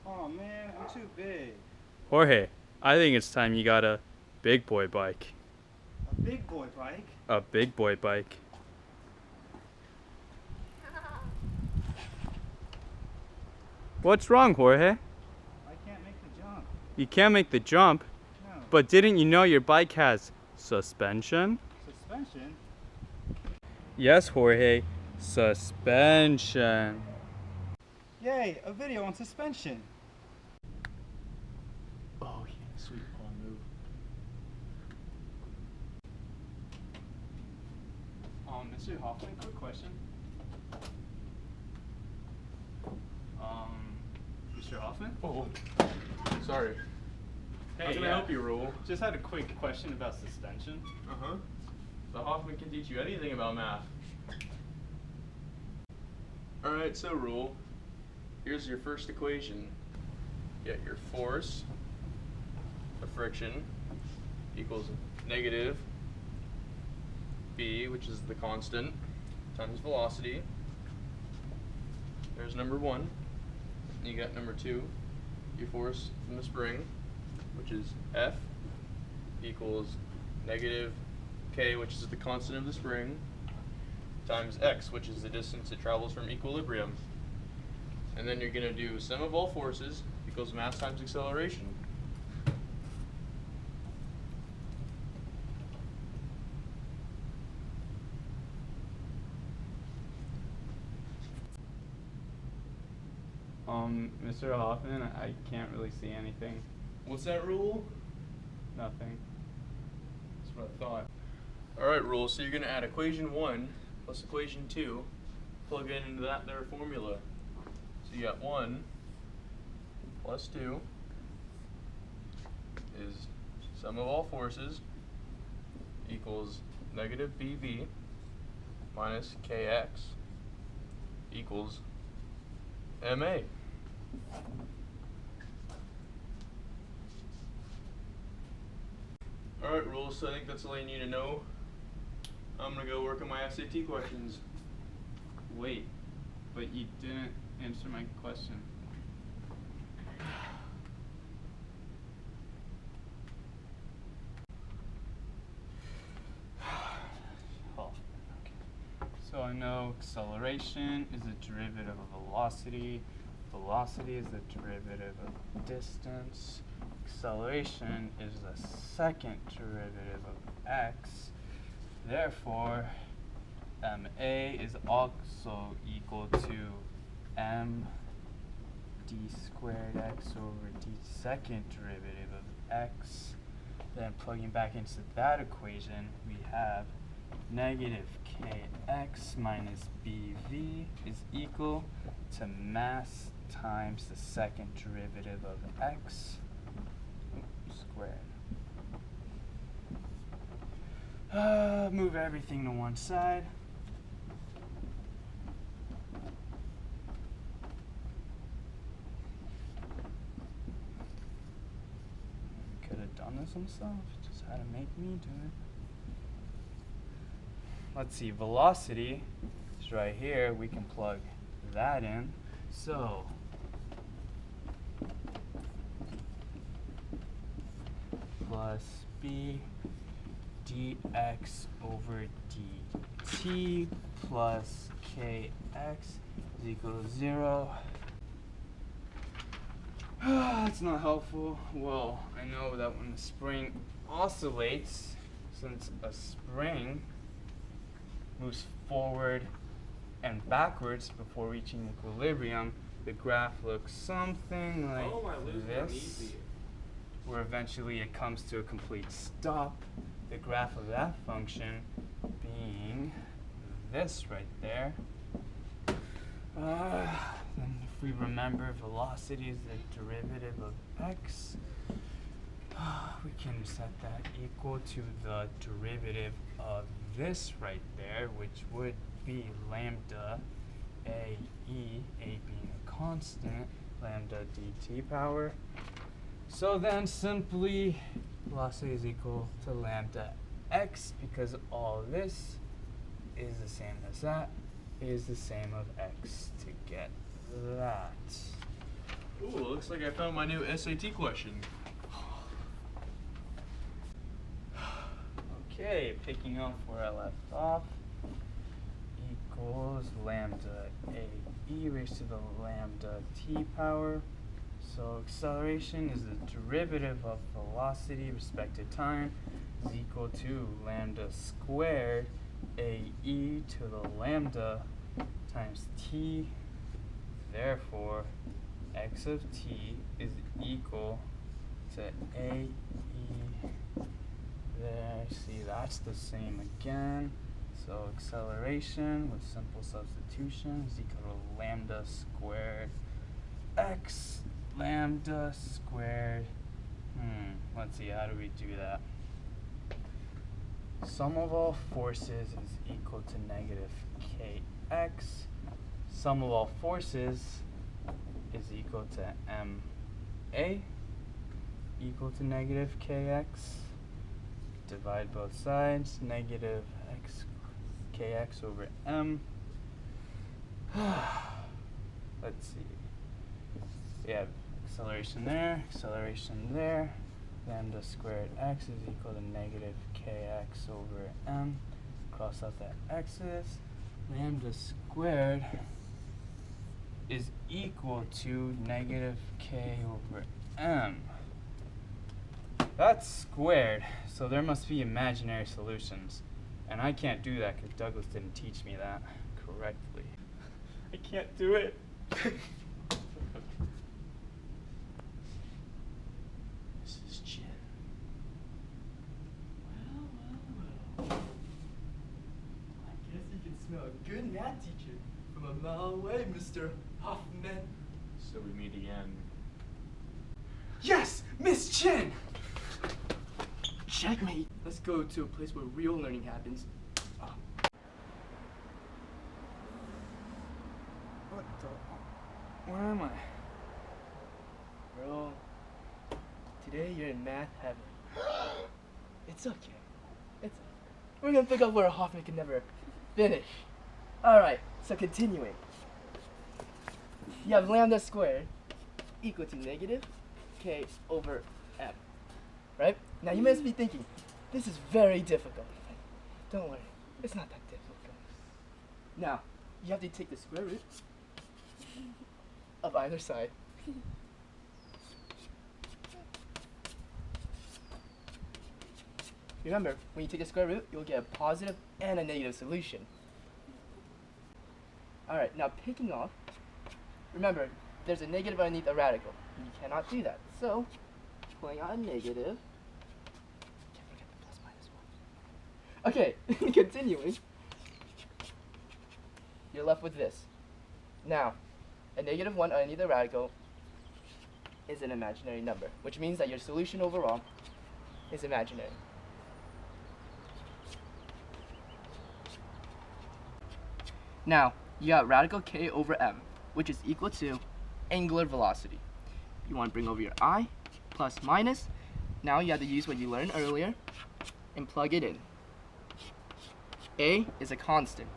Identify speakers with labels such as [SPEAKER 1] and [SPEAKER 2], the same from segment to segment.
[SPEAKER 1] Oh man, I'm too big.
[SPEAKER 2] Jorge, I think it's time you got a big boy bike.
[SPEAKER 1] A big boy bike?
[SPEAKER 2] A big boy bike. What's wrong, Jorge?
[SPEAKER 1] I can't make the jump.
[SPEAKER 2] You can't make the jump,
[SPEAKER 1] No.
[SPEAKER 2] but didn't you know your bike has suspension?
[SPEAKER 1] Suspension?
[SPEAKER 2] Yes, Jorge, suspension.
[SPEAKER 1] Yay, a video on suspension.
[SPEAKER 3] Oh, yeah, sweet pawn move.
[SPEAKER 2] Mr. Hoffman, quick question. Mr. Hoffman?
[SPEAKER 3] Oh, sorry.
[SPEAKER 2] Hey,
[SPEAKER 3] How can I help you, Rule?
[SPEAKER 2] Just had a quick question about suspension.
[SPEAKER 3] Uh-huh. The Hoffman can teach you anything about math. Alright, so Rule, here's your first equation. Get your force of friction equals negative B, which is the constant, times velocity. There's number one. You got number two, your force from the spring, which is F equals negative K, which is the constant of the spring, times X, which is the distance it travels from equilibrium. And then you're going to do sum of all forces equals mass times acceleration.
[SPEAKER 2] Mr. Hoffman, I can't really see anything.
[SPEAKER 3] What's that, Rule?
[SPEAKER 2] Nothing.
[SPEAKER 3] That's what I thought. Alright, Rule, so you're going to add equation 1 plus equation 2, plug it into that there formula. So you got 1 plus 2 is sum of all forces equals negative BV minus KX equals MA. Alright, Rule, so I think that's all you need to know. I'm going to go work on my SAT questions.
[SPEAKER 2] Wait, but you didn't answer my question. So I know acceleration is a derivative of velocity. Velocity is the derivative of distance. Acceleration is the second derivative of x. Therefore, ma is also equal to m d squared x over d second derivative of x. Then plugging back into that equation, we have negative kx minus bv is equal to mass times the second derivative of x squared. Move everything to one side. Could have done this himself, just had to make me do it. Let's see, velocity is right here. We can plug that in. So, plus b dx over dt plus kx is equal to 0. That's not helpful. Well, I know that when the spring oscillates, since a spring moves forward and backwards before reaching equilibrium, the graph looks something like this, where eventually it comes to a complete stop. The graph of that function being this right there. Then if we remember velocity is the derivative of x, we can set that equal to the derivative of this right there, which would be lambda a e, a being a constant, lambda dt power. So then simply velocity is equal to lambda x, because all this is the same as that is the same of x to get that.
[SPEAKER 3] Ooh, looks like I found my new SAT question.
[SPEAKER 2] Okay, picking up where I left off, equals lambda a e raised to the lambda t power. So acceleration is the derivative of velocity respect to time is equal to lambda squared a e to the lambda times t. Therefore, x of t is equal to a e. There, see, that's the same again. So acceleration with simple substitution is equal to lambda squared x lambda squared. Let's see, how do we do that? Sum of all forces is equal to negative kx. Sum of all forces is equal to ma equal to negative kx. Divide both sides, negative kx over m. Let's see. We have acceleration there. Lambda squared x is equal to negative kx over m. Cross out that x's. Lambda squared is equal to negative k over m. That's squared, so there must be imaginary solutions. And I can't do that because Douglas didn't teach me that correctly. I can't do it.
[SPEAKER 3] Mrs. Chin.
[SPEAKER 4] Well. I guess you can smell a good math teacher from a mile away, Mr. Hoffman.
[SPEAKER 3] So we meet again.
[SPEAKER 4] Yes, Miss Chen! Checkmate. Let's go to a place where real learning happens.
[SPEAKER 2] What the? Where am I?
[SPEAKER 4] Bro, today you're in math heaven. It's okay. It's okay. We're gonna pick up where Hoffman can never finish. Alright, so continuing. You have lambda squared equal to negative k over m. Right? Now you must be thinking, this is very difficult. Don't worry, it's not that difficult. Now, you have to take the square root of either side. Remember, when you take the square root, you'll get a positive and a negative solution. Alright, now picking off, remember, there's a negative underneath a radical. You cannot do that. So, pulling out a negative. Can't forget the plus minus 1. Okay, continuing. You're left with this. Now, a negative 1 underneath the radical is an imaginary number, which means that your solution overall is imaginary. Now, you got radical k over m, which is equal to angular velocity. You want to bring over your I, plus minus. Now you have to use what you learned earlier and plug it in. A is a constant.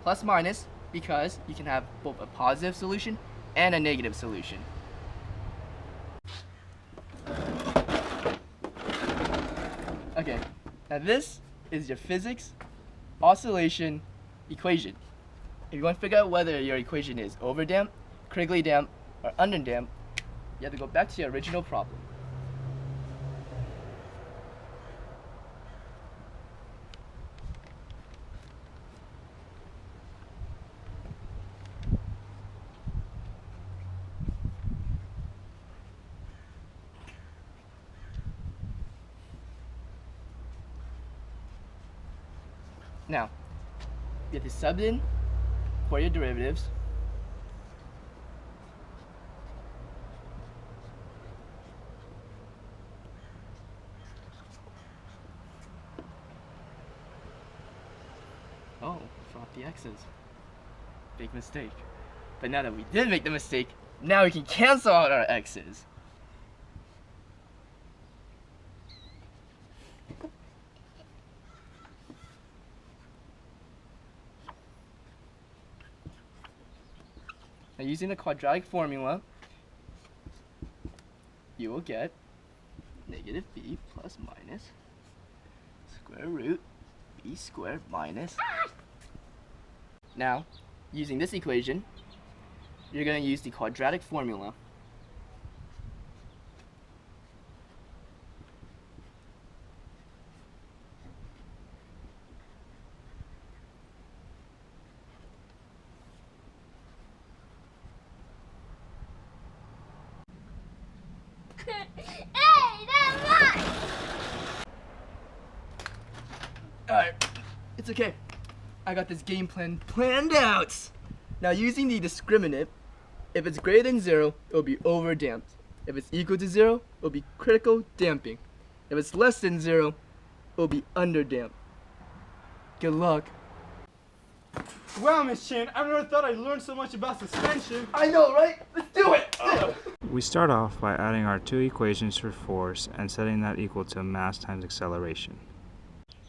[SPEAKER 4] Plus minus, because you can have both a positive solution and a negative solution. Okay, now this is your physics oscillation equation. If you want to figure out whether your equation is overdamped, Krigley damped, or underdamped, you have to go back to your original problem. Now, you have to sub in for your derivatives. Oh, drop the x's. Big mistake. But now that we did make the mistake, now we can cancel out our x's. Now using the quadratic formula, you will get negative b plus minus square root b squared minus. Now, using this equation, you're going to use the quadratic formula.
[SPEAKER 5] Hey, that's mine!
[SPEAKER 4] Alright, it's okay. I got this game plan planned out. Now using the discriminant, if it's greater than 0, it will be over-damped. If it's equal to 0, it will be critical damping. If it's less than 0, it will be under-damped. Good luck.
[SPEAKER 1] Wow, Miss Chin, I never thought I'd learn so much about suspension.
[SPEAKER 4] I know, right? Let's do it!
[SPEAKER 6] We start off by adding our two equations for force and setting that equal to mass times acceleration.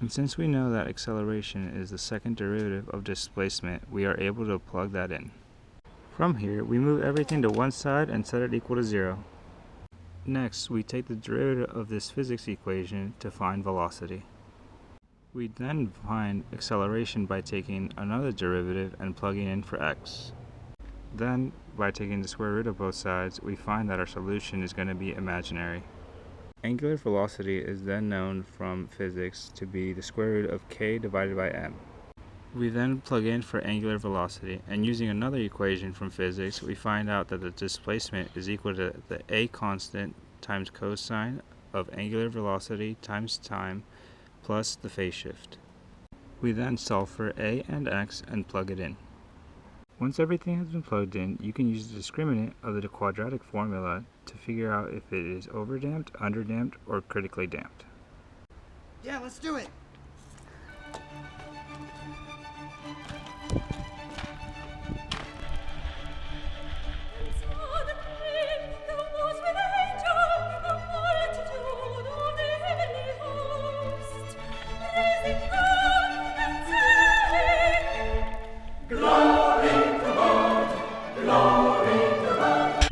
[SPEAKER 6] And since we know that acceleration is the second derivative of displacement, we are able to plug that in. From here, we move everything to one side and set it equal to 0. Next, we take the derivative of this physics equation to find velocity. We then find acceleration by taking another derivative and plugging in for x. Then, by taking the square root of both sides, we find that our solution is going to be imaginary. Angular velocity is then known from physics to be the square root of k divided by m. We then plug in for angular velocity, and using another equation from physics, we find out that the displacement is equal to the a constant times cosine of angular velocity times time plus the phase shift. We then solve for a and x and plug it in. Once everything has been plugged in, you can use the discriminant of the quadratic formula to figure out if it is overdamped, underdamped, or critically damped.
[SPEAKER 1] Yeah, let's do it.